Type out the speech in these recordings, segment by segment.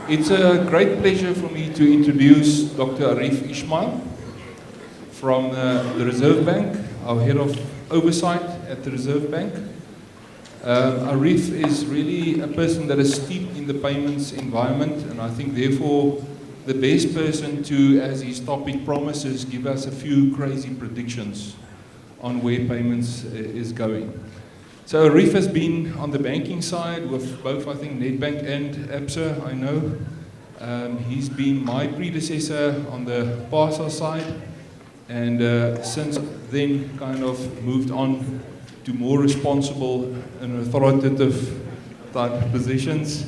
It's a great pleasure for me to introduce Dr. Arif Ismail from the Reserve Bank, our head of oversight at the Reserve Bank. Arif is really a person that is steeped in the payments environment, and I think therefore the best person to, as his topic promises, give us a few crazy predictions on where payments is going. So Arif has been on the banking side with both, I think, Nedbank and ABSA, I know. He's been my predecessor on the PASA side, and since then kind of moved on to more responsible and authoritative type positions.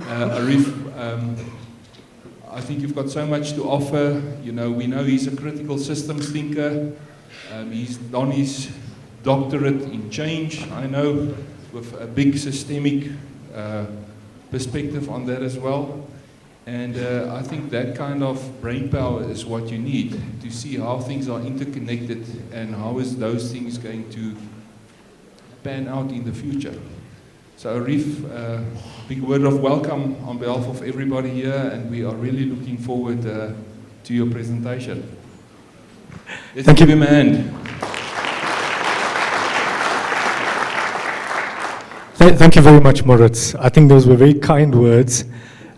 Arif, I think you've got so much to offer. You know, we know he's a critical systems thinker. He's done his doctorate in change, I know, with a big systemic perspective on that as well. And I think that kind of brain power is what you need to see how things are interconnected and how is those things going to pan out in the future. So Arif, big word of welcome on behalf of everybody here, and we are really looking forward to your presentation. Let's give him a hand. Thank you very much, Moritz. I think those were very kind words.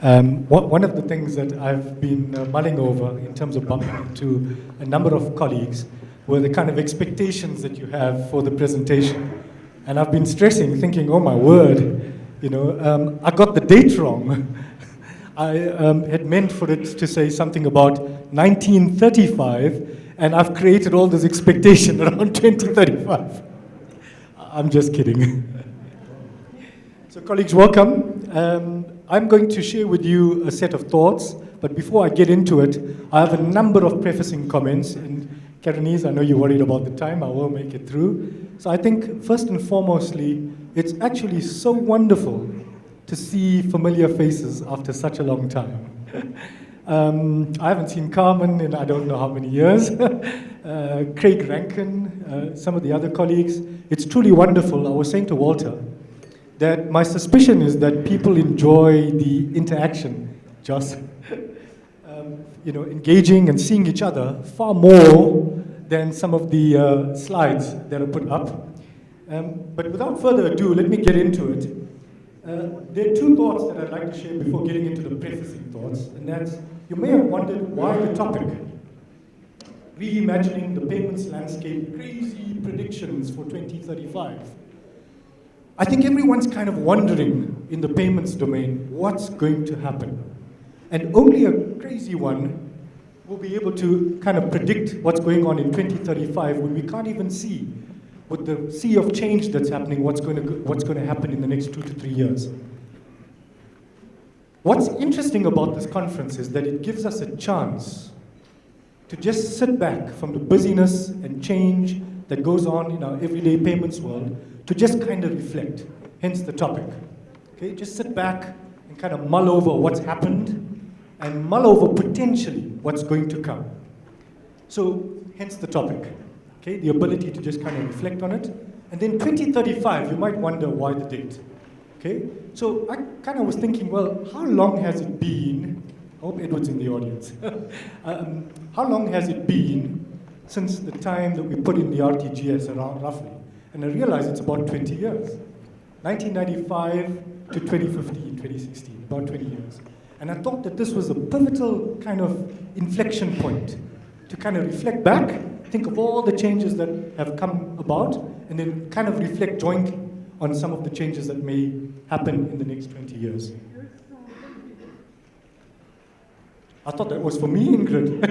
One of the things that I've been mulling over in terms of bumping into a number of colleagues were the kind of expectations that you have for the presentation. And I've been stressing, thinking, oh my word, you know, I got the date wrong. I had meant for it to say something about 1935, and I've created all this expectation around 2035. I'm just kidding. So colleagues, welcome. I'm going to share with you a set of thoughts, but before I get into it, I have a number of prefacing comments. And Karenese, I know you're worried about the time, I will make it through. So I think first and foremostly, it's actually so wonderful to see familiar faces after such a long time. I haven't seen Carmen in I don't know how many years. Craig Rankin, some of the other colleagues. It's truly wonderful. I was saying to Walter that my suspicion is that people enjoy the interaction, just you know, engaging and seeing each other far more than some of the slides that are put up. But without further ado, let me get into it. There are two thoughts that I'd like to share before getting into the prefacing thoughts, and that's, you may have wondered why the topic, reimagining the payments landscape, crazy predictions for 2035. I think everyone's kind of wondering in the payments domain, what's going to happen? And only a crazy one will be able to kind of predict what's going on in 2035 when we can't even see, with the sea of change that's happening, what's going to happen in the next 2 to 3 years. What's interesting about this conference is that it gives us a chance to just sit back from the busyness and change that goes on in our everyday payments world to just kind of reflect, hence the topic. Okay, just sit back and kind of mull over what's happened and mull over potentially what's going to come. So, hence the topic. Okay, the ability to just kind of reflect on it. And then 2035, you might wonder why the date. Okay, so I kind of was thinking, well, how long has it been? I hope Edward's in the audience. How long has it been since the time that we put in the RTGS around roughly? And I realized it's about 20 years. 1995 to 2015, 2016, about 20 years. And I thought that this was a pivotal kind of inflection point to kind of reflect back, think of all the changes that have come about, and then kind of reflect jointly on some of the changes that may happen in the next 20 years. I thought that was for me, Ingrid.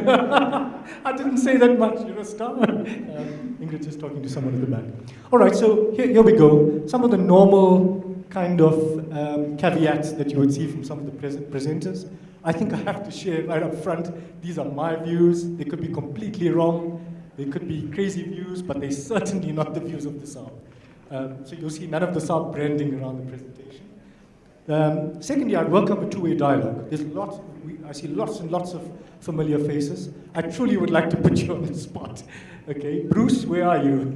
I didn't say that much, you're a star. Ingrid's just talking to someone in the back. All right, so here we go. Some of the normal kind of caveats that you would see from some of the presenters. I think I have to share right up front, these are my views. They could be completely wrong. They could be crazy views, but they're certainly not the views of the SARB. So you'll see none of the SARB branding around the presentation. Secondly, I'd welcome a two-way dialogue. There's lots, I see lots and lots of familiar faces. I truly would like to put you on the spot. Okay, Bruce, where are you?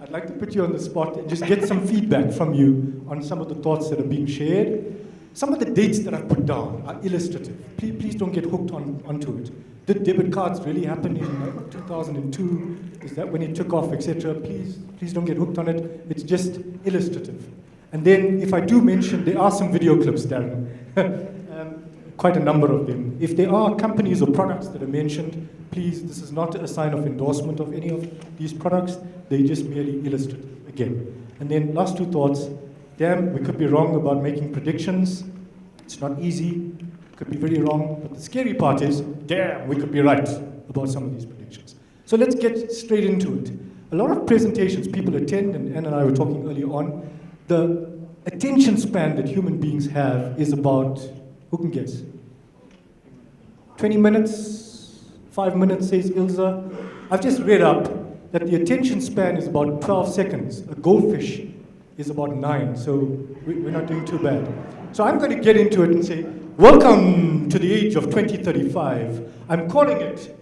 I'd like to put you on the spot and just get some feedback from you on some of the thoughts that are being shared. Some of the dates that I've put down are illustrative. Please don't get hooked onto it. Did debit cards really happen in 2002? Is that when it took off, etc.? Please don't get hooked on it. It's just illustrative. And then if I do mention, there are some video clips, Darren. Quite a number of them. If there are companies or products that are mentioned, please, this is not a sign of endorsement of any of these products. They're just merely illustrative, again. And then last two thoughts. Damn, we could be wrong about making predictions. It's not easy. Could be very wrong. But the scary part is, damn, we could be right about some of these predictions. So let's get straight into it. A lot of presentations people attend, and Anne and I were talking earlier on, the attention span that human beings have is about, who can guess? 20 minutes, 5 minutes, says Ilza. I've just read up that the attention span is about 12 seconds. A goldfish is about 9, so we're not doing too bad. So I'm going to get into it and say, welcome to the age of 2035. I'm calling it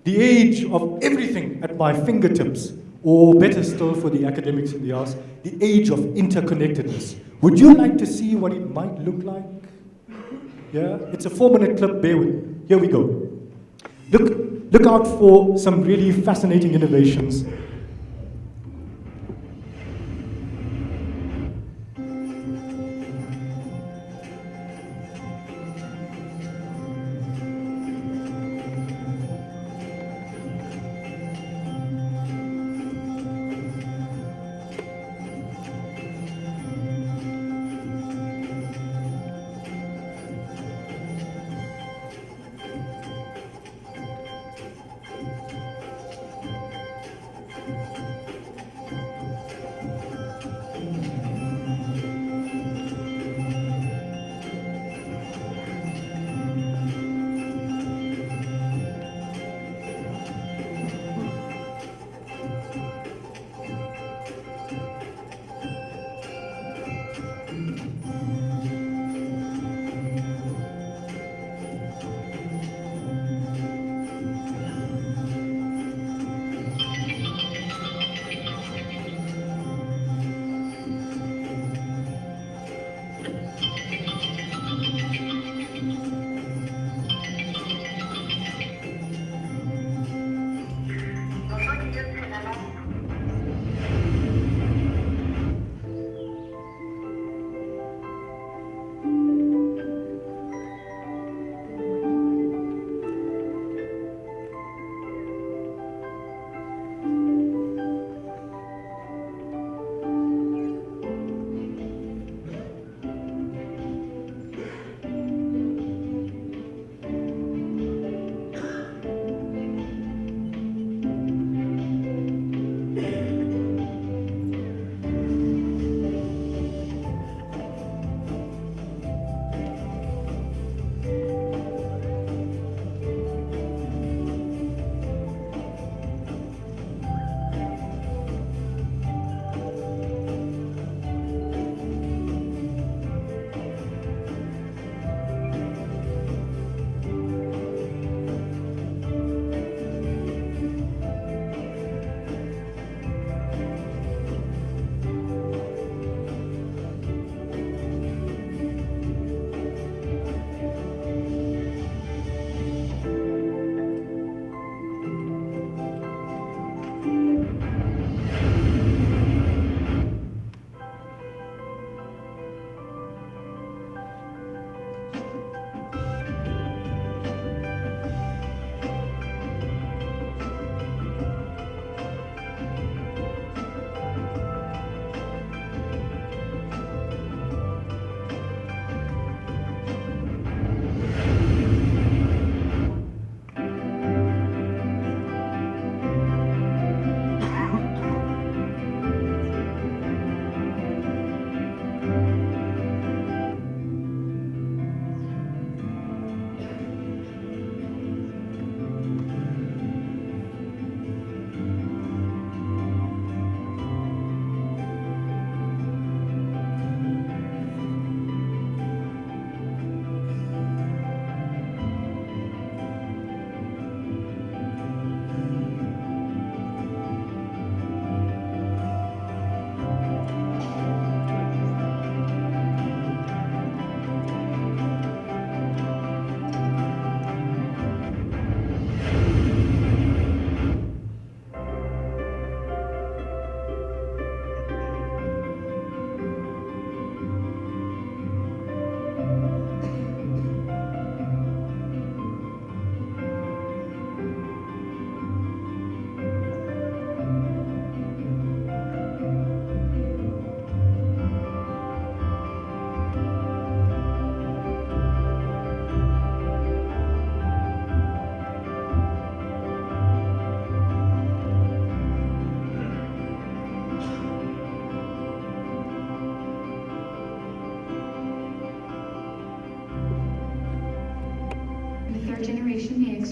the age of everything at my fingertips, or better still for the academics in the house, the age of interconnectedness. Would you like to see what it might look like? Yeah, it's a 4-minute clip, bear with me. Here we go. Look out for some really fascinating innovations.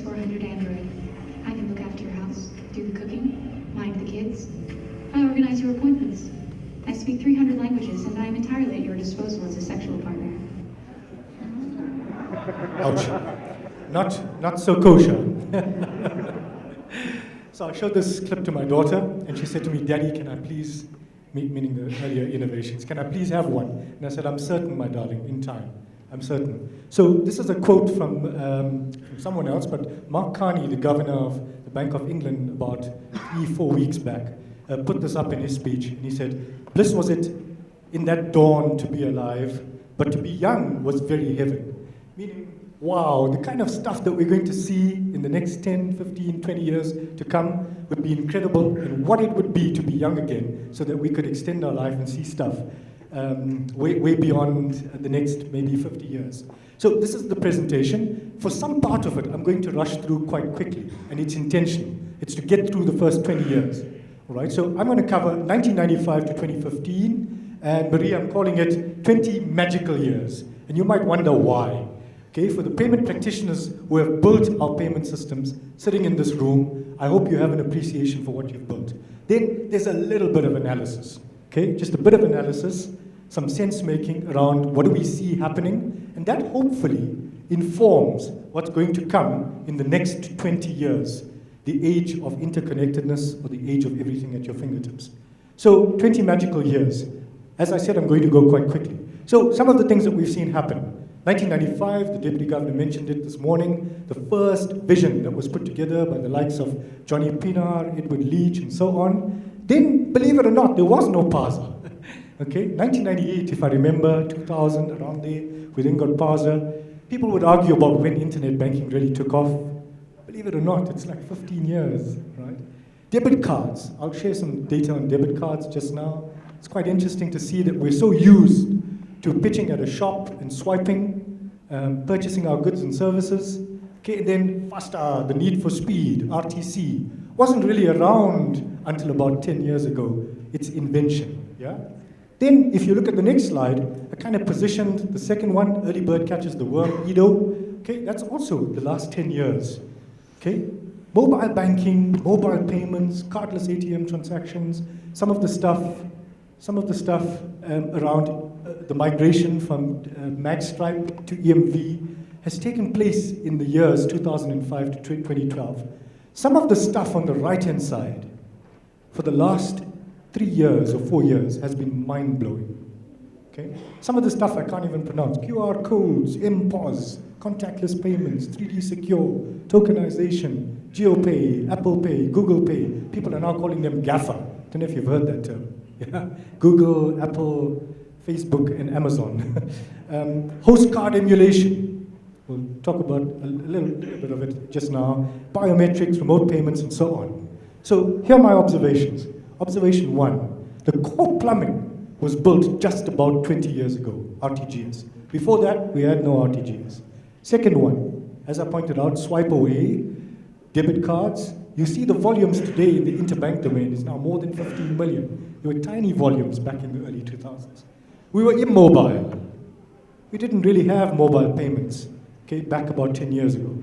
400 Android. I can look after your house, do the cooking, mind the kids. I organize your appointments. I speak 300 languages, and I am entirely at your disposal as a sexual partner. Ouch. Not so kosher. So I showed this clip to my daughter, and she said to me, "Daddy, can I please," meaning the earlier innovations, "can I please have one?" And I said, "I'm certain, my darling, in time. I'm certain." So this is a quote from someone else, but Mark Carney, the governor of the Bank of England, about 3-4 weeks back, put this up in his speech, and he said, "Bliss was it in that dawn to be alive, but to be young was very heaven." Meaning, wow, the kind of stuff that we're going to see in the next 10, 15, 20 years to come would be incredible, and what it would be to be young again so that we could extend our life and see stuff way beyond the next maybe 50 years. So this is the presentation. For some part of it, I'm going to rush through quite quickly, and it's intentional. It's to get through the first 20 years. All right, so I'm going to cover 1995 to 2015, and Marie, I'm calling it 20 magical years. And you might wonder why. Okay, for the payment practitioners who have built our payment systems sitting in this room, I hope you have an appreciation for what you've built. Then there's a little bit of analysis. Okay, just a bit of analysis, some sense making around what do we see happening, and that hopefully informs what's going to come in the next 20 years, the age of interconnectedness, or the age of everything at your fingertips. So 20 magical years. As I said, I'm going to go quite quickly. So some of the things that we've seen happen. 1995, the Deputy Governor mentioned it this morning, the first vision that was put together by the likes of Johnny Pinar, Edward Leach, and so on. Then, believe it or not, there was no PASA. Okay, 1998, if I remember, 2000, around there, we then got PASA. People would argue about when internet banking really took off. Believe it or not, it's like 15 years, right? Debit cards. I'll share some data on debit cards just now. It's quite interesting to see that we're so used to pitching at a shop and swiping, purchasing our goods and services. Okay, then FASTA, the need for speed, RTC, wasn't really around until about 10 years ago. It's invention, yeah? Then, if you look at the next slide, I kind of positioned the second one, early bird catches the worm, EDO. Okay, that's also the last 10 years. Okay, mobile banking, mobile payments, cardless ATM transactions, some of the stuff around the migration from MagStripe to EMV has taken place in the years 2005 to 2012. Some of the stuff on the right-hand side for the last 3 years or 4 years has been mind-blowing. Okay? Some of the stuff I can't even pronounce. QR codes, MPOS, contactless payments, 3D secure, tokenization, GeoPay, Apple Pay, Google Pay. People are now calling them GAFA. Don't know if you've heard that term. Yeah? Google, Apple, Facebook, and Amazon. Host card emulation. We'll talk about a little bit of it just now. Biometrics, remote payments, and so on. So here are my observations. Observation 1. The core plumbing was built just about 20 years ago, RTGS. Before that, we had no RTGS. Second one, as I pointed out, swipe away, debit cards. You see the volumes today in the interbank domain is now more than 15 million. There were tiny volumes back in the early 2000s. We were immobile. We didn't really have mobile payments, okay, back about 10 years ago.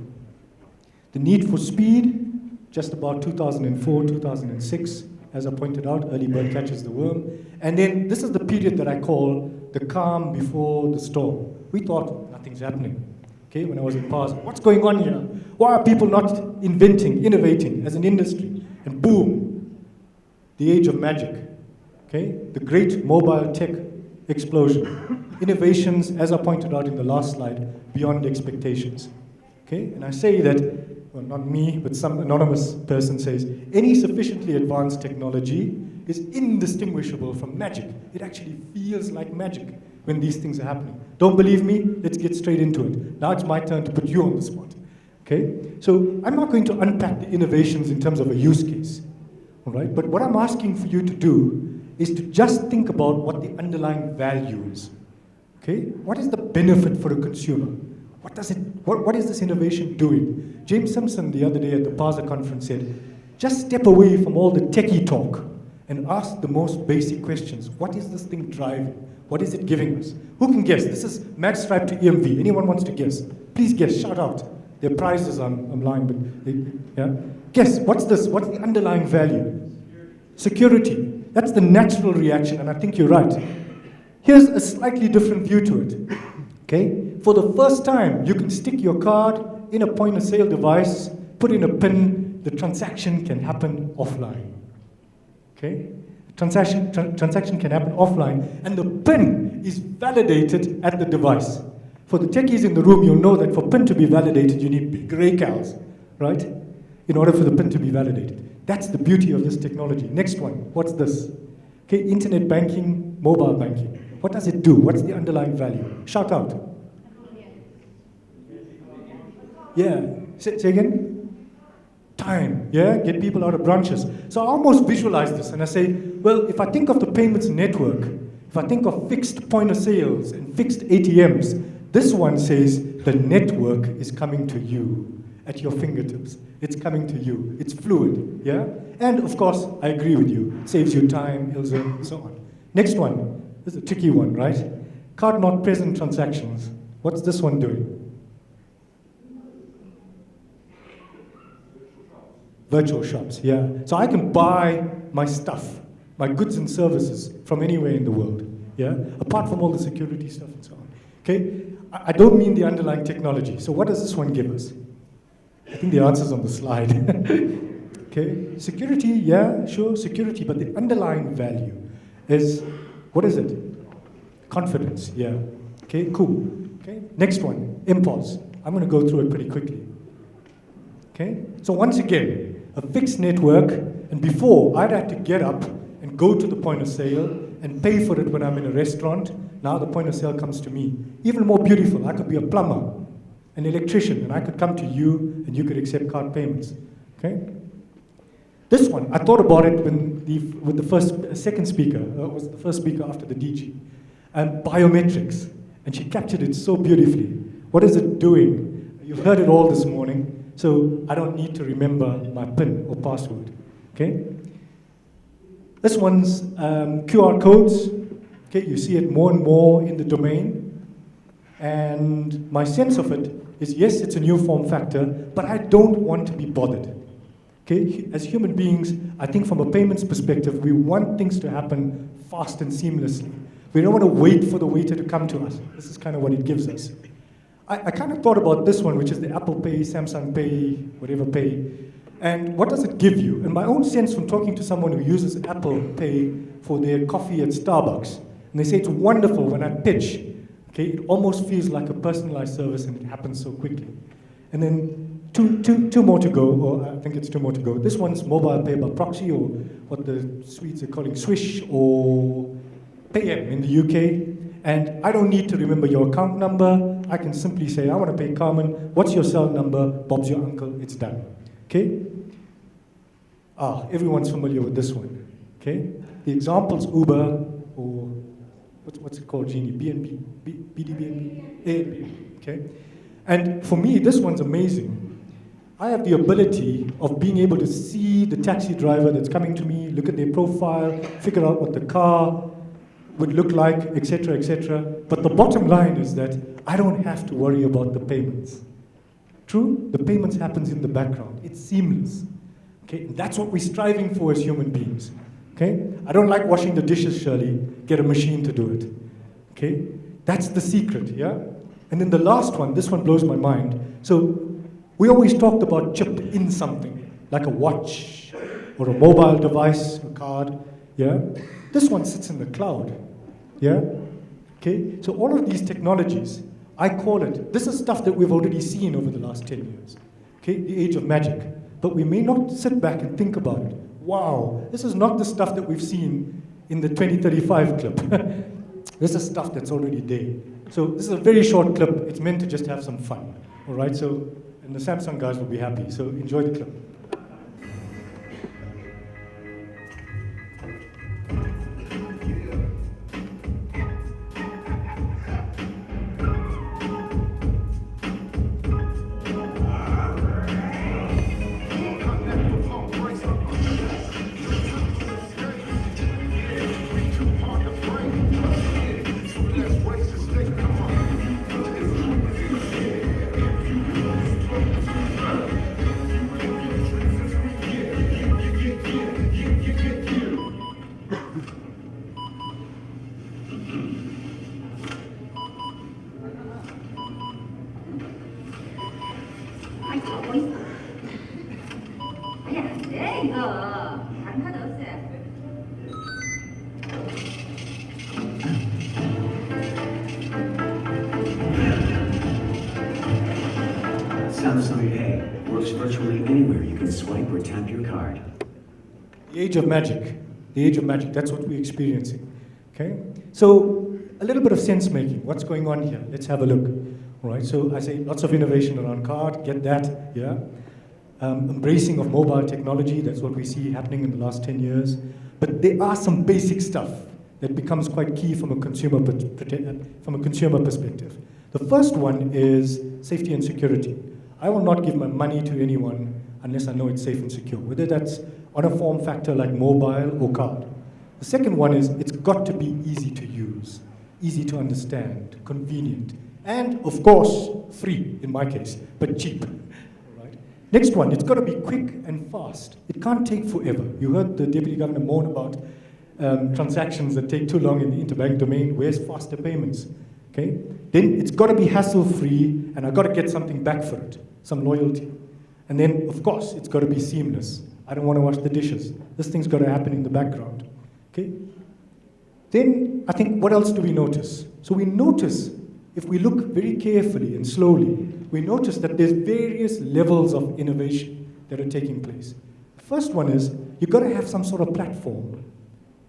The need for speed, just about 2004, 2006. As I pointed out, early bird catches the worm. And then this is the period that I call the calm before the storm. We thought nothing's happening. Okay, when I was in PAS, what's going on here? Why are people not inventing, innovating as an industry? And boom, the age of magic. Okay, the great mobile tech explosion. Innovations, as I pointed out in the last slide, beyond expectations. Okay, and I say that, well, not me, but some anonymous person says, any sufficiently advanced technology is indistinguishable from magic. It actually feels like magic when these things are happening. Don't believe me? Let's get straight into it. Now it's my turn to put you on the spot. Okay? So I'm not going to unpack the innovations in terms of a use case. All right? But what I'm asking for you to do is to just think about what the underlying value is. Okay? What is the benefit for a consumer? What is this innovation doing? James Simpson the other day at the PASA conference said, just step away from all the techie talk and ask the most basic questions. What is this thing driving? What is it giving us? Who can guess? This is MagStripe to EMV. Anyone wants to guess? Please guess, shout out. Their prizes, I'm lying, but yeah. Guess, what's this? What's the underlying value? Security. That's the natural reaction, and I think you're right. Here's a slightly different view to it. Okay? For the first time, you can stick your card in a point-of-sale device, put in a PIN, the transaction can happen offline. Okay? Transaction can happen offline, and the PIN is validated at the device. For the techies in the room, you'll know that for PIN to be validated, you need big gray cows, right? In order for the PIN to be validated. That's the beauty of this technology. Next one, what's this? Okay, internet banking, mobile banking. What does it do? What's the underlying value? Shout out. Yeah, say again? Time, yeah? Get people out of branches. So I almost visualize this and I say, well, if I think of the payments network, if I think of fixed point of sales and fixed ATMs, this one says the network is coming to you at your fingertips. It's coming to you. It's fluid, yeah? And of course, I agree with you. It saves you time, Ilse, and so on. Next one. This is a tricky one, right? Card not present transactions. What's this one doing? Virtual shops, yeah. So I can buy my stuff, my goods and services from anywhere in the world, yeah? Apart from all the security stuff and so on, okay? I don't mean the underlying technology. So what does this one give us? I think the answer's on the slide. Okay, security, yeah, sure, security, but the underlying value is, what is it? Confidence, yeah. Okay, cool. Okay, next one, impulse. I'm going to go through it pretty quickly. Okay, so once again, a fixed network, and before I'd have to get up and go to the point of sale and pay for it when I'm in a restaurant. Now the point of sale comes to me. Even more beautiful, I could be a plumber, an electrician, and I could come to you and you could accept card payments. Okay? This one, I thought about it with the second speaker, was the first speaker after the DG, and biometrics, and she captured it so beautifully. What is it doing? You've heard it all this morning, so I don't need to remember my PIN or password. Okay? This one's QR codes. Okay, you see it more and more in the domain, and my sense of it is, yes, it's a new form factor, but I don't want to be bothered. Okay? As human beings, I think from a payments perspective, we want things to happen fast and seamlessly. We don't want to wait for the waiter to come to us. This is kind of what it gives us. I kind of thought about this one, which is the Apple Pay, Samsung Pay, whatever Pay, and what does it give you? And my own sense from talking to someone who uses Apple Pay for their coffee at Starbucks, and they say it's wonderful when I pitch. Okay, it almost feels like a personalized service and it happens so quickly. And then two more to go, or I think it's two more to go. This one's mobile pay by proxy, or what the Swedes are calling Swish, or PayM in the UK. And I don't need to remember your account number. I can simply say, I want to pay Carmen. What's your cell number? Bob's your uncle. It's done. Okay? Everyone's familiar with this one. Okay? The examples Uber, or what's it called, Jeannie? BNB, BDBNB, ANB. Okay? And for me, this one's amazing. I have the ability of being able to see the taxi driver that's coming to me, look at their profile, figure out what the car would look like, etc., etc. But the bottom line is that I don't have to worry about the payments. True? The payments happens in the background. It's seamless. Okay? And that's what we're striving for as human beings. Okay? I don't like washing the dishes, Shirley. Get a machine to do it. Okay? That's the secret, yeah? And then the last one, this one blows my mind. So we always talked about chipped in something, like a watch or a mobile device, a card, yeah? This one sits in the cloud, yeah? Okay, so all of these technologies, I call it, this is stuff that we've already seen over the last 10 years, okay? The age of magic. But we may not sit back and think about it. Wow, this is not the stuff that we've seen in the 2035 clip. This is stuff that's already there. So this is a very short clip. It's meant to just have some fun, all right? So, and the Samsung guys will be happy. So enjoy the clip. Amazon Pay works virtually anywhere you can swipe or tap your card. The age of magic. The age of magic. That's what we're experiencing. Okay? So, a little bit of sense making. What's going on here? Let's have a look. All right, so I say lots of innovation around card, get that, yeah. Embracing of mobile technology, that's what we see happening in the last 10 years. But there are some basic stuff that becomes quite key from a consumer perspective. The first one is safety and security. I will not give my money to anyone unless I know it's safe and secure, whether that's on a form factor like mobile or card. The second one is it's got to be easy to use, easy to understand, convenient, and of course, free in my case, but cheap. Right? Next one, it's got to be quick and fast. It can't take forever. You heard the Deputy Governor moan about transactions that take too long in the interbank domain. Where's faster payments? Okay? Then it's got to be hassle-free, and I've got to get something back for it, some loyalty. And then, of course, it's got to be seamless. I don't want to wash the dishes. This thing's got to happen in the background. Okay? Then, I think, what else do we notice? So we notice, if we look very carefully and slowly, we notice that there's various levels of innovation that are taking place. The first one is, you've got to have some sort of platform.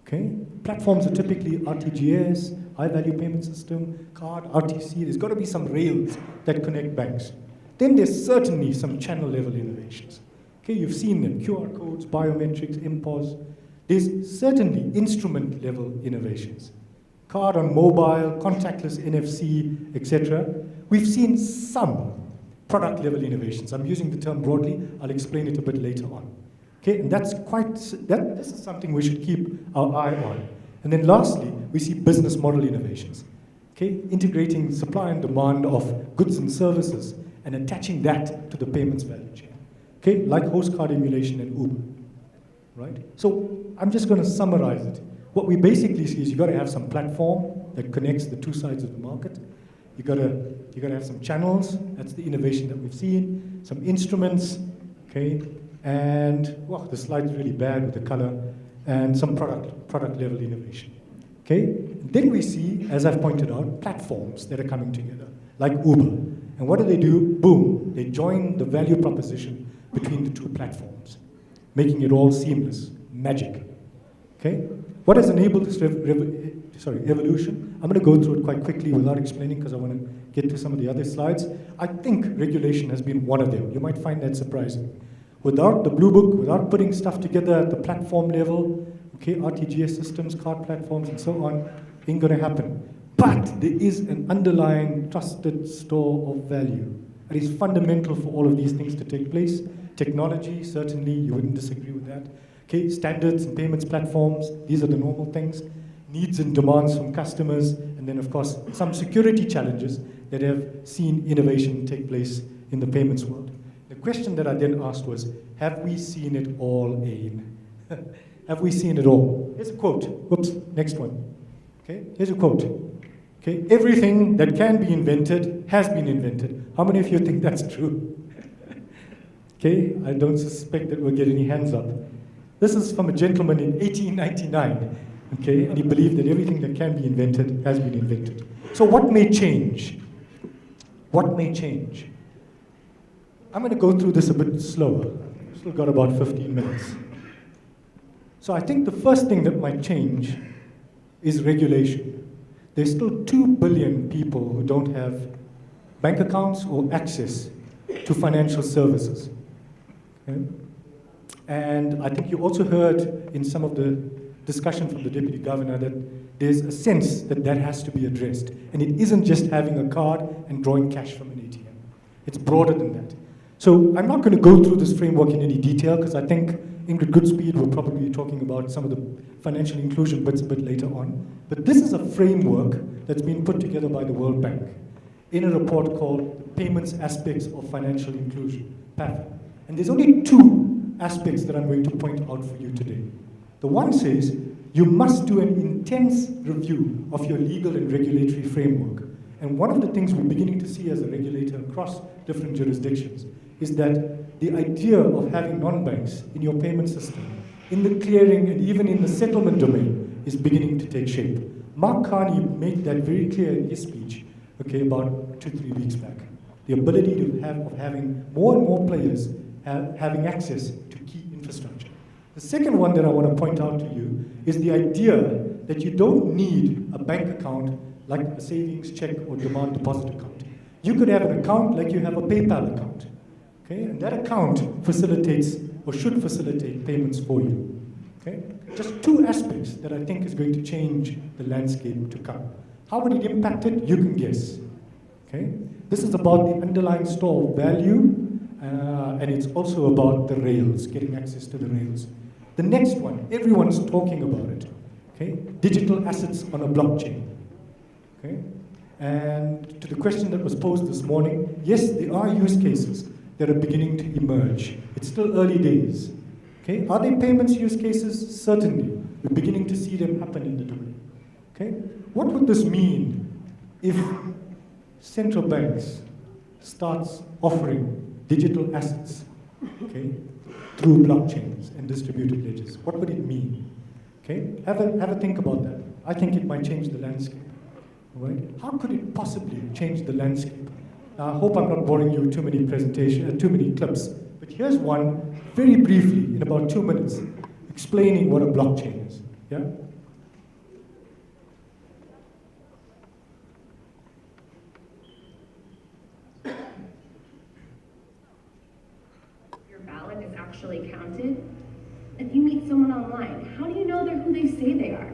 Okay? Platforms are typically RTGS, high-value payment system, card, RTC. There's got to be some rails that connect banks. Then there's certainly some channel-level innovations. Okay, you've seen them, QR codes, biometrics, MPOS. There's certainly instrument-level innovations. Card on mobile, contactless NFC, etc. We've seen some product-level innovations. I'm using the term broadly. I'll explain it a bit later on. Okay, and this is something we should keep our eye on. And then lastly, we see business model innovations. Okay, integrating supply and demand of goods and services and attaching that to the payments value chain. Okay, like host card emulation and Uber. Right? So I'm just going to summarize it. What we basically see is you've got to have some platform that connects the two sides of the market. You've got to have some channels. That's the innovation that we've seen. Some instruments. Okay, and wow, the slide's really bad with the color. And some product level innovation. Okay, then we see, as I've pointed out, platforms that are coming together, like Uber. And what do? Boom, they join the value proposition between the two platforms, making it all seamless, magic. Okay? What has enabled this evolution? I'm going to go through it quite quickly without explaining because I want to get to some of the other slides. I think regulation has been one of them. You might find that surprising. Without the Blue Book, without putting stuff together at the platform level, okay, RTGS systems, card platforms, and so on, ain't going to happen. But there is an underlying trusted store of value. It is fundamental for all of these things to take place. Technology, certainly, you wouldn't disagree with that. Okay, standards and payments platforms, these are the normal things. Needs and demands from customers, and then, of course, some security challenges that have seen innovation take place in the payments world. The question that I then asked was, have we seen it all, Ain? Have we seen it all? Here's a quote. Whoops, next one. Okay, here's a quote. Okay, everything that can be invented has been invented. How many of you think that's true? Okay, I don't suspect that we'll get any hands up. This is from a gentleman in 1899, okay, and he believed that everything that can be invented has been invented. So what may change? What may change? I'm going to go through this a bit slower. Still got about 15 minutes. So I think the first thing that might change is regulation. There's still 2 billion people who don't have bank accounts or access to financial services. Okay? And I think you also heard in some of the discussion from the Deputy Governor that there's a sense that that has to be addressed. And it isn't just having a card and drawing cash from an ATM. It's broader than that. So I'm not going to go through this framework in any detail because I think Ingrid Goodspeed will probably be talking about some of the financial inclusion bits a bit later on. But this is a framework that's been put together by the World Bank in a report called Payments Aspects of Financial Inclusion, PAF. And there's only 2 aspects that I'm going to point out for you today. The one says you must do an intense review of your legal and regulatory framework. And one of the things we're beginning to see as a regulator across different jurisdictions is that the idea of having non-banks in your payment system, in the clearing and even in the settlement domain, is beginning to take shape. Mark Carney made that very clear in his speech, okay, about 2-3 weeks back. the ability of having more and more players having access to key infrastructure. The second one that I want to point out to you is the idea that you don't need a bank account like a savings, check, or demand deposit account. You could have an account like you have a PayPal account, okay? And that account facilitates or should facilitate payments for you, okay? Just two aspects that I think is going to change the landscape to come. How would it impact it? You can guess, okay? This is about the underlying store of value, and it's also about the rails, getting access to the rails. The next one, everyone's talking about it, okay? Digital assets on a blockchain, okay? And to the question that was posed this morning, yes, there are use cases that are beginning to emerge. It's still early days, okay? Are there payments use cases? Certainly. We're beginning to see them happen in the domain, okay? What would this mean if central banks starts offering digital assets, okay, through blockchains and distributed ledgers? What would it mean? Okay, have a think about that. I think it might change the landscape. Right? How could it possibly change the landscape? I hope I'm not boring you too many too many clips, but here's one very briefly in about 2 minutes, explaining what a blockchain is. Yeah. Is actually counted. If you meet someone online, how do you know they're who they say they are?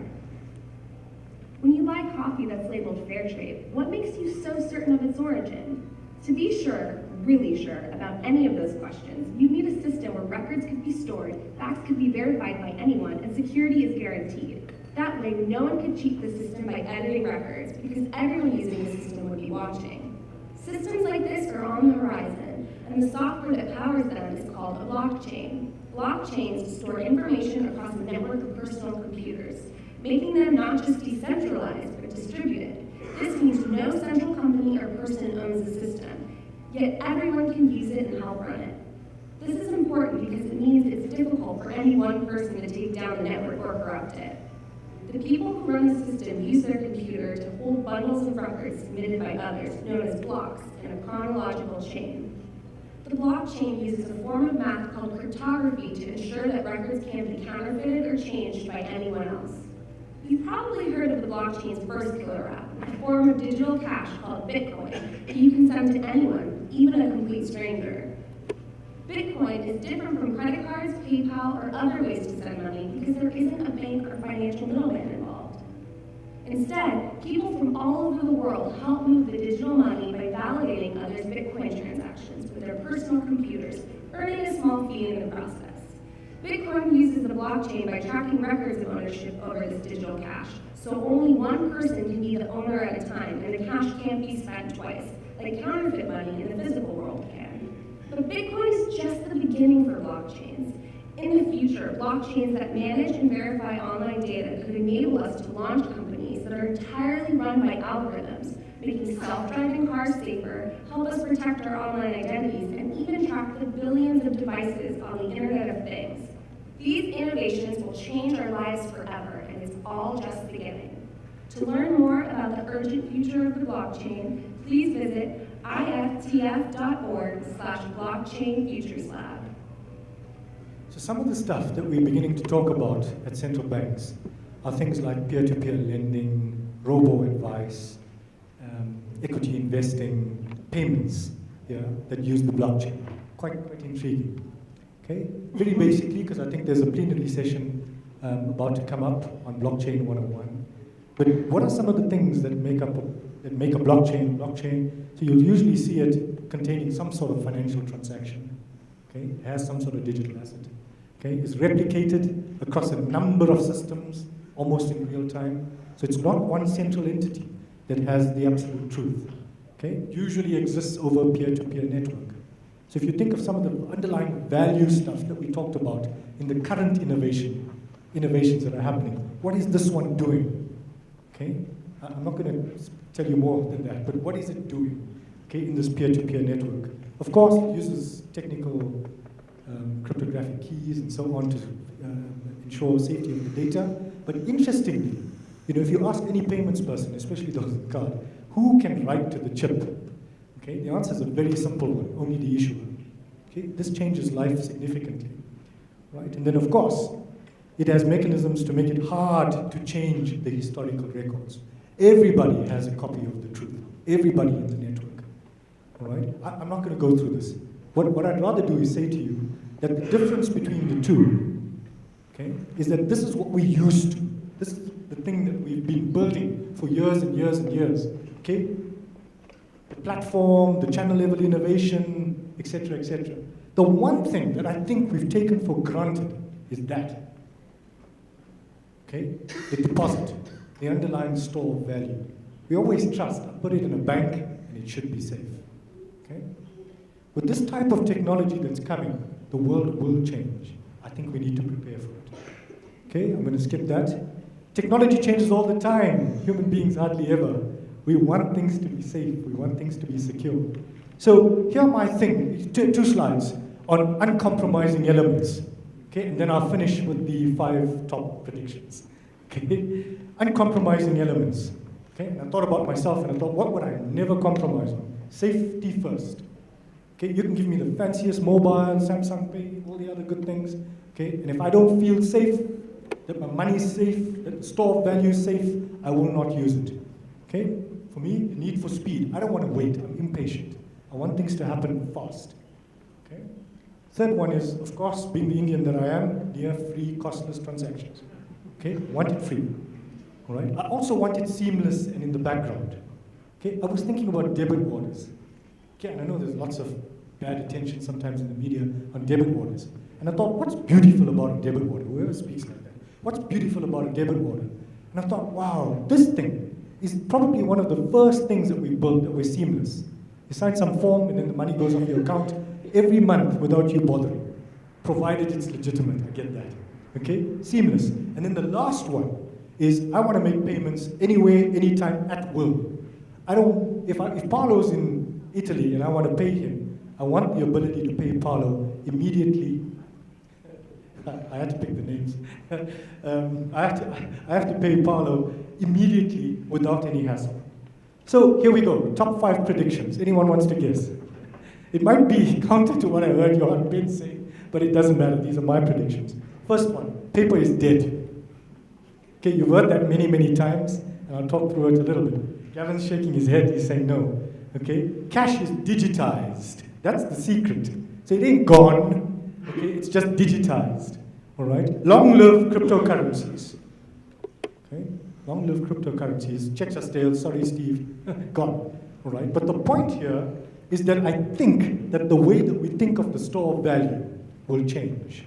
When you buy coffee that's labeled fair trade, what makes you so certain of its origin? To be sure, really sure, about any of those questions, you need a system where records could be stored, facts could be verified by anyone, and security is guaranteed. That way, no one could cheat the system by editing records, because everyone using the system would be watching. Systems like this are on the horizon, and the software that powers them is called a blockchain. Blockchains store information across a network of personal computers, making them not just decentralized, but distributed. This means no central company or person owns the system, yet everyone can use it and help run it. This is important because it means it's difficult for any one person to take down the network or corrupt it. The people who run the system use their computer to hold bundles of records submitted by others, known as blocks, in a chronological chain. The blockchain uses a form of math called cryptography to ensure that records can't be counterfeited or changed by anyone else. You've probably heard of the blockchain's first killer app, a form of digital cash called Bitcoin that you can send to anyone, even a complete stranger. Bitcoin is different from credit cards, PayPal, or other ways to send money because there isn't a bank or financial middleman involved. Instead, people from all over the world help move the digital money by validating others' Bitcoin transactions with their personal computers, earning a small fee in the process. Bitcoin uses the blockchain by tracking records of ownership over this digital cash, so only one person can be the owner at a time, and the cash can't be spent twice, like counterfeit money in the physical world can. But Bitcoin is just the beginning for blockchains. In the future, blockchains that manage and verify online data could enable us to launch companies that are entirely run by algorithms, making self-driving cars safer, help us protect our online identities, and even track the billions of devices on the Internet of Things. These innovations will change our lives forever, and it's all just beginning. To learn more about the urgent future of the blockchain, please visit iftf.org/blockchainfutureslab. So some of the stuff that we're beginning to talk about at central banks are things like peer-to-peer lending, robo-advice, equity investing, payments, yeah, that use the blockchain. Quite intriguing. Okay, very basically, because I think there's a plenary session about to come up on blockchain 101. But what are some of the things that make a blockchain? So you'll usually see it containing some sort of financial transaction. Okay, it has some sort of digital asset. Okay, it's replicated across a number of systems, almost in real time. So it's not one central entity that has the absolute truth. Okay, it usually exists over a peer-to-peer network. So if you think of some of the underlying value stuff that we talked about in the current innovations that are happening, what is this one doing? Okay, I'm not going to tell you more than that, but what is it doing, okay, in this peer-to-peer network? Of course, it uses technical cryptographic keys and so on to ensure safety of the data. But interestingly, if you ask any payments person, especially those in card, who can write to the chip? Okay, the answer is a very simple one, only the issuer. Okay, this changes life significantly, right? And then of course, it has mechanisms to make it hard to change the historical records. Everybody has a copy of the truth, everybody in the network, all right? I'm not gonna go through this. What I'd rather do is say to you that the difference between the two, okay, is that this is what we used to. This is the thing that we've been building for years and years and years, okay? The platform, the channel level innovation, etc., etc. The one thing that I think we've taken for granted is that, okay? The deposit, the underlying store of value. We always trust, I put it in a bank and it should be safe, okay? With this type of technology that's coming, the world will change. I think we need to prepare for it. Okay, I'm going to skip that. Technology changes all the time. Human beings hardly ever. We want things to be safe. We want things to be secure. So here are my thing, two slides on uncompromising elements. Okay, and then I'll finish with the 5 top predictions. Okay, uncompromising elements. Okay, and I thought about myself and I thought, what would I never compromise on? Safety first. Okay, you can give me the fanciest mobile, Samsung Pay, all the other good things. Okay, and if I don't feel safe, that my money is safe, that the store of value is safe, I will not use it. Okay, for me, the need for speed. I don't want to wait, I'm impatient. I want things to happen fast. Okay. Third one is, of course, being the Indian that I am, near free, costless transactions. Okay, want it free. All right. I also want it seamless and in the background. Okay, I was thinking about debit orders. Okay, and I know there's lots of bad attention sometimes in the media on debit orders. And I thought, what's beautiful about a debit order? Whoever speaks like that. What's beautiful about a debit order? And I thought, wow, this thing is probably one of the first things that we built that were seamless. You sign some form and then the money goes off your account every month without you bothering, provided it's legitimate, I get that. Okay, seamless. And then the last one is I want to make payments anywhere, anytime, at will. I don't, if Paolo's in Italy and I want to pay him, I want the ability to pay Paolo immediately. I had to pick the names. I have to pay Paolo immediately without any hassle. So here we go, top 5 predictions. Anyone wants to guess? It might be counter to what I heard Johan Ben say, but it doesn't matter, these are my predictions. First one, paper is dead. Okay, you've heard that many, many times, and I'll talk through it a little bit. Gavin's shaking his head, he's saying no. Okay, cash is digitized. That's the secret. So it ain't gone, okay, it's just digitized. All right, long live cryptocurrencies. Okay, long live cryptocurrencies. Checks are stale, sorry Steve, gone. All right, but the point here is that I think that the way that we think of the store of value will change.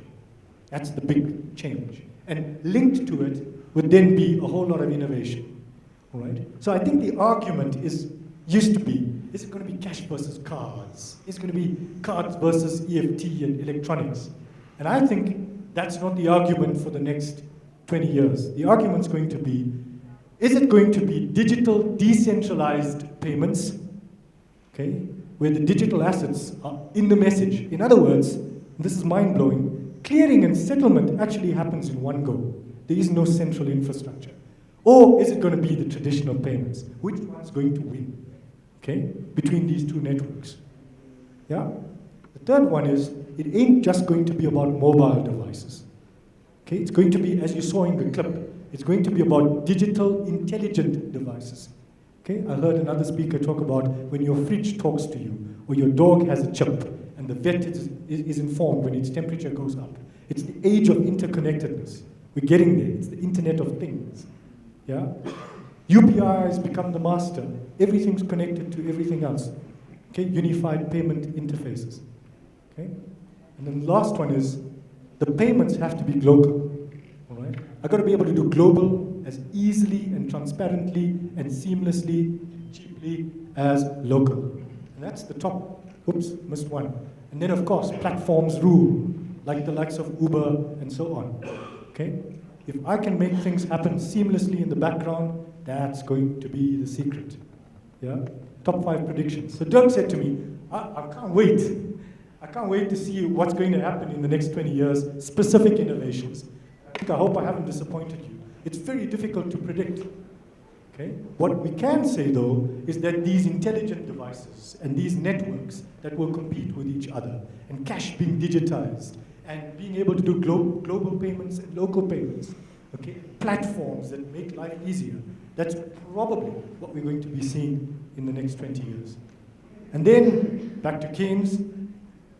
That's the big change. And linked to it would then be a whole lot of innovation. All right? So I think the argument used to be, is it going to be cash versus cards? Is it going to be cards versus EFT and electronics? And I think that's not the argument for the next 20 years. The argument's going to be, is it going to be digital decentralized payments, okay, where the digital assets are in the message? In other words, this is mind-blowing, clearing and settlement actually happens in one go. There is no central infrastructure. Or is it going to be the traditional payments? Which one's going to win, okay, between these two networks? Yeah? The third one is, it ain't just going to be about mobile devices. Okay, it's going to be, as you saw in the clip, it's going to be about digital intelligent devices. Okay, I heard another speaker talk about when your fridge talks to you, or your dog has a chip, and the vet is informed when its temperature goes up. It's the age of interconnectedness. We're getting there. It's the Internet of Things. Yeah? UPI has become the master. Everything's connected to everything else. Okay, unified payment interfaces. Okay? And then the last one is, the payments have to be global. All right? I've got to be able to do global as easily and transparently and seamlessly, cheaply as local. And that's the top, oops, missed one. And then of course, platforms rule, like the likes of Uber and so on. Okay? If I can make things happen seamlessly in the background, that's going to be the secret. Yeah? Top 5 predictions. So Dirk said to me, I can't wait. I can't wait to see what's going to happen in the next 20 years, specific innovations. I hope I haven't disappointed you. It's very difficult to predict. Okay? What we can say, though, is that these intelligent devices and these networks that will compete with each other, and cash being digitized, and being able to do global payments and local payments, okay? Platforms that make life easier, that's probably what we're going to be seeing in the next 20 years. And then, back to Keynes,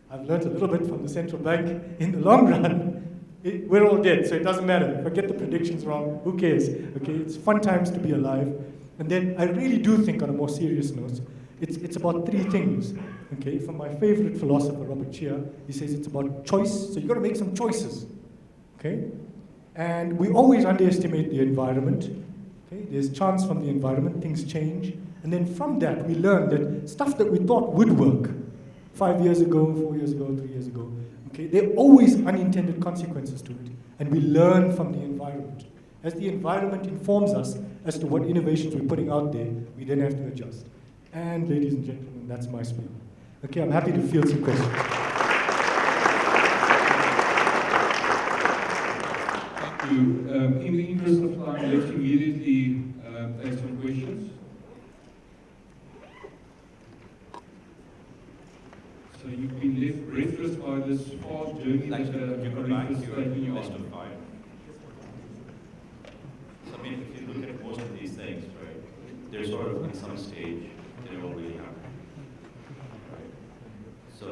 I've learned a little bit from the central bank. In the long run, we're all dead, so it doesn't matter. If I get the predictions wrong, who cares? Okay, it's fun times to be alive. And then I really do think, on a more serious note, it's about three things. Okay, from my favorite philosopher, Robert Chia, he says it's about choice. So you've got to make some choices. Okay, and we always underestimate the environment. Okay, there's chance from the environment, things change, and then from that we learn that stuff that we thought would work 5 years ago, 4 years ago, 3 years ago. Okay, there are always unintended consequences to it, and we learn from the environment. As the environment informs us as to what innovations we're putting out there, we then have to adjust. And ladies and gentlemen, that's my spiel. Okay, I'm happy to field some questions. Thank you. In the interest of time, let's immediately take some questions. So you've been left breathless by this fast journey that Arif has taken you on. So I mean, if you look at most of these things, right, they're sort of in some stage, they're already happening. Right? So,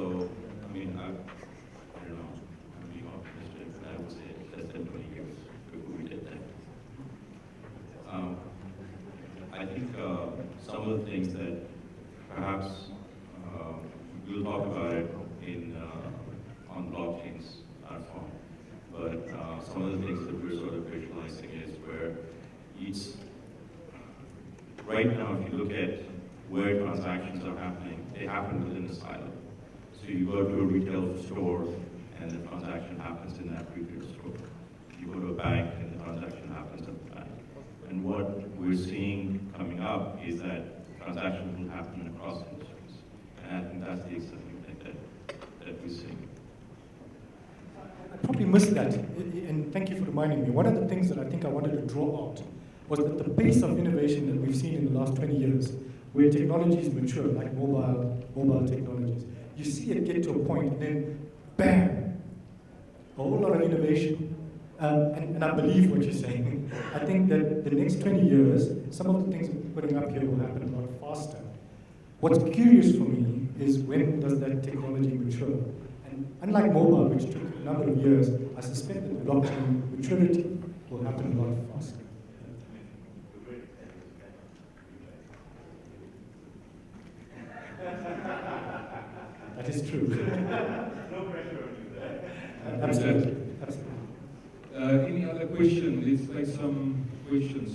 I mean, I don't know, I'm being optimistic, but I would say less than 20 years before we did that. I think some of the things that perhaps we'll talk about it in on blockchain's platform, but some of the things that we're sort of visualizing is where each, right now, if you look at where transactions are happening, they happen within a silo. So you go to a retail store, and the transaction happens in that retail store. You go to a bank, and the transaction happens at the bank. And what we're seeing coming up is that transactions will happen across industries. And I think that's the exciting thing that we're seeing. I probably missed that, and thank you for reminding me. One of the things that I think I wanted to draw out was that the pace of innovation that we've seen in the last 20 years, where technologies mature, like mobile technologies, you see it get to a point, and then bam, a whole lot of innovation. And I believe what you're saying. I think that the next 20 years, some of the things we're putting up here will happen a lot faster. What's curious for me is, when does that technology mature? And unlike mobile, which took a number of years, I suspect that the blockchain maturity will happen a lot faster. That is true. No pressure on you there. Absolutely. Absolutely. Any other question? Let's take some questions.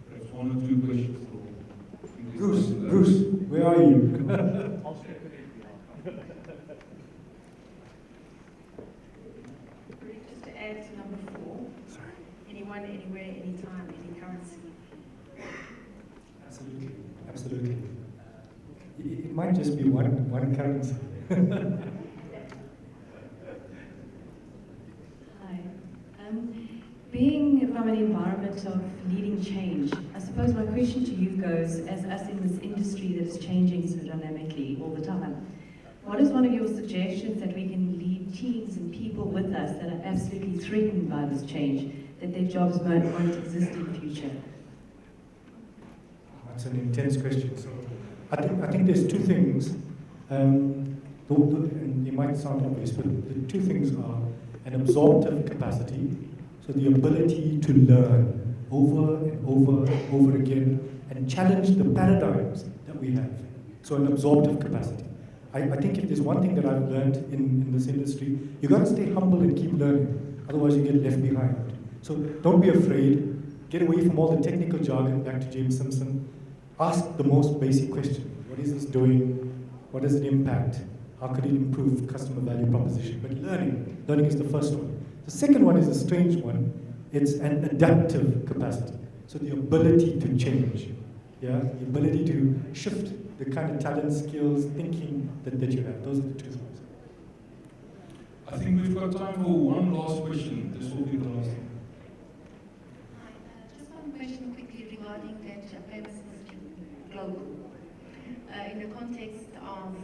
Perhaps one or two questions. Bruce, where are you? Just to add to number 4, anyone, anywhere, anytime, any currency. Absolutely, absolutely. It might just be one currency. Hi. Being from an environment of leading change, I suppose my question to you goes, as us in this industry that is changing so dynamically all the time, what is one of your suggestions that we can lead teams and people with us that are absolutely threatened by this change, that their jobs won't exist in the future? That's an intense question. So I think there's two things, and it might sound obvious, but the two things are an absorptive capacity, so the ability to learn over and over and over again and challenge the paradigms that we have. So an absorptive capacity. I think if there's one thing that I've learned in this industry, you've got to stay humble and keep learning, otherwise you get left behind. So don't be afraid, get away from all the technical jargon, back to James Simpson. Ask the most basic question. What is this doing? What does it impact? How could it improve customer value proposition? But learning is the first one. The second one is a strange one. It's an adaptive capacity. So the ability to change. Yeah? The ability to shift the kind of talent, skills, thinking that you have. Those are the two things. I think we've got time for one last question. This will be the last one. Hi, just one question quickly regarding regarding that PIPC global. In the context of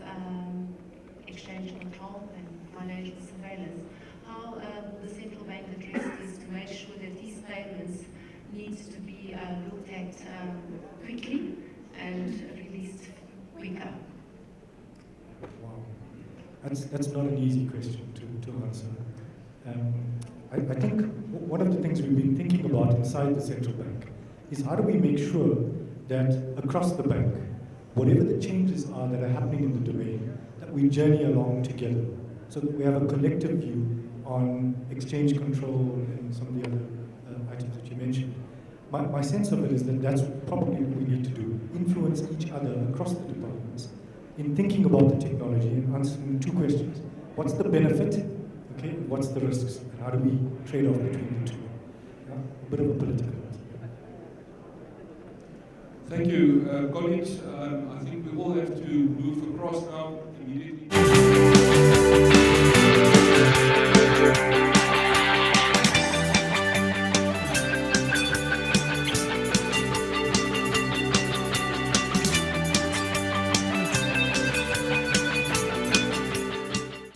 exchange control and financial surveillance, how will the central bank address this to make sure that these payments need to be looked at quickly and released quicker? Wow, that's not an easy question to answer. I think one of the things we've been thinking about inside the central bank is how do we make sure that across the bank, whatever the changes are that are happening in the domain, that we journey along together, so that we have a collective view on exchange control and some of the other items that you mentioned. My sense of it is that that's probably what we need to do, influence each other across the departments in thinking about the technology and answering two questions. What's the benefit? Okay, what's the risks? And how do we trade off between the two? Yeah? A bit of a political answer. Thank you, colleagues. I think we all have to move across now immediately.